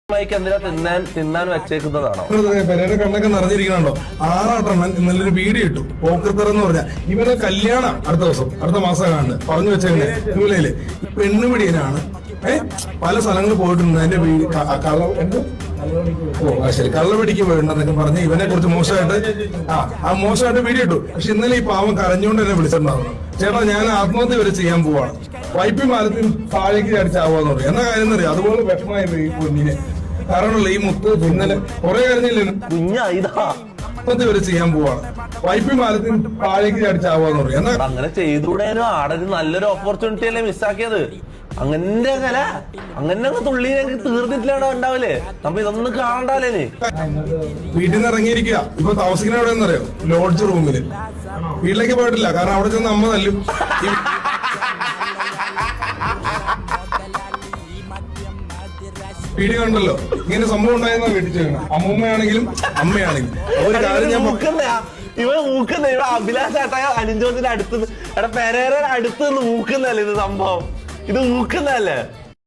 തിന്നാൻ വെച്ചേക്കുന്നതാണോ? പെരയുടെ കണ്ണൊക്കെ നിറഞ്ഞിരിക്കണോ? 6 ഇന്നലൊരു വീഡിയോ ഇട്ടു. പോക്കർത്തർ എന്ന് പറഞ്ഞാൽ ഇവരുടെ കല്യാണം അടുത്ത ദിവസം, അടുത്ത മാസം കാണുന്നത് പറഞ്ഞു വെച്ചേക്കണേ. ജൂലൈയില് പെണ്ണുപിടിയനാണ്. പല സ്ഥലങ്ങളിൽ പോയിട്ടുണ്ട്. അതിന്റെ ശരി കള്ളപിടിക്ക് പോയിട്ടുണ്ടെന്നൊക്കെ പറഞ്ഞ് ഇവനെ കുറിച്ച് മോശമായിട്ട് വീഡിയോ ഇട്ടു. പക്ഷെ ഇന്നലെ ഈ പാവം കരഞ്ഞുകൊണ്ട് എന്നെ വിളിച്ചിട്ടുണ്ടായിരുന്നു. ചേട്ടാ ഞാൻ ആത്മഹത്യ വരെ ചെയ്യാൻ പോവാണ്, വൈപ്പി മാലത്തിൽ താഴേക്ക് ചാടിച്ചാവാന്ന് പറയും. എന്നാ കാര്യം അറിയാം. അതുപോലെ വിഷമമായി ഈ പൊന്നിനെ. കാരണമല്ല ഈ മുത്ത് ഇന്നലെ കുറെ കരഞ്ഞില്ലേനും ആത്മഹത്യ വരെ ചെയ്യാൻ പോവാണ്, വൈപ്പി മാലത്തിൽ താഴേക്ക് ചാടിച്ചാവാന്ന് പറയും. എന്നാ അങ്ങനെ ചെയ്തുകൂടാനും ആടൊരു നല്ലൊരു ഓപ്പർച്യൂണിറ്റി അല്ലേ മിസ്സാക്കിയത്. അങ്ങനെ തുള്ളിയിലേക്ക് തീർന്നിട്ടില്ലാണോ ഉണ്ടാവില്ലേ? നമ്മ ഇതൊന്നും കാണണ്ടാലേ. വീട്ടിൽ നിന്ന് ഇറങ്ങിയിരിക്കുക. ഇപ്പൊ താമസിക്കുന്ന എവിടെ എന്നറിയോ? ലോഡ്ജ് റൂമില്. വീട്ടിലേക്ക് പോയിട്ടില്ല, കാരണം അവിടെ ചെന്ന് അമ്മ തല്ലും. വീഡിയോ കണ്ടല്ലോ, ഇങ്ങനെ സംഭവം ഉണ്ടായെന്നാ വീട്ടിൽ ചെയ്യണം. അമ്മൂമ്മയാണെങ്കിലും അമ്മയാണെങ്കിലും ഒരു കാര്യം ഞാൻ ഇവ മൂക്കുന്ന ഇവ അഭിലാഷാട്ടായ അനിഞ്ചോത്തിന്റെ അടുത്ത് പെരേര അടുത്ത് നിന്ന് മൂക്കുന്നല്ലേ ഇത് സംഭവം? ഇത് മൂക്കുന്നതല്ലേ?